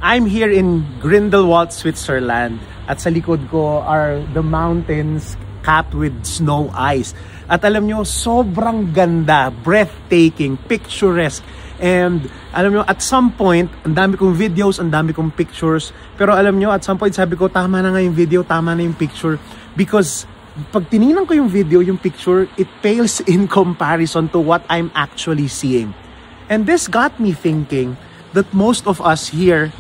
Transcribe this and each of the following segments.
I'm here in Grindelwald, Switzerland. At sa likod ko are the mountains capped with snow ice. At alam nyo, sobrang ganda, breathtaking, picturesque. And alam nyo, at some point, ang dami kong videos, ang dami kong pictures. Pero alam nyo, at some point sabi ko, tama na nga yung video, tama na yung picture. Because pag tinignan ko yung video, yung picture, it pales in comparison to what I'm actually seeing. And this got me thinking that most of us here,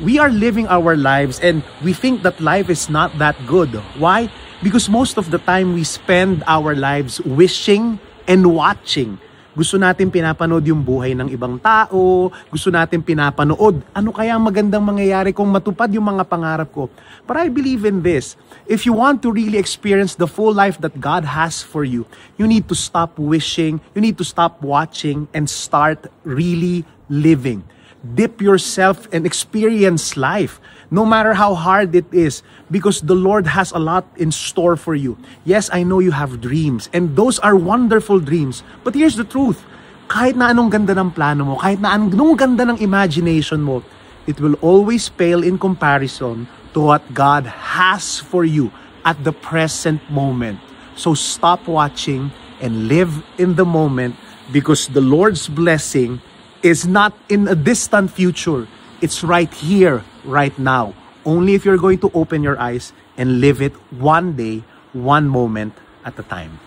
we are living our lives and we think that life is not that good. Why? Because most of the time we spend our lives wishing and watching. Gusto natin pinapanood yung buhay ng ibang tao, gusto natin pinapanood ano kaya magandang mangyayari kung matupad yung mga pangarap ko. But I believe in this. If you want to really experience the full life that God has for you, you need to stop wishing, you need to stop watching, and start really living. Dip yourself and experience life, no matter how hard it is, because the Lord has a lot in store for you. Yes, I know you have dreams, and those are wonderful dreams. But here's the truth. Kahit na anong ganda ng plano mo, kahit na anong ganda ng imagination mo, it will always pale in comparison to what God has for you at the present moment. So stop watching and live in the moment, because the Lord's blessing is not in a distant future. It's right here, right now. Only if you're going to open your eyes and live it one day, one moment at a time.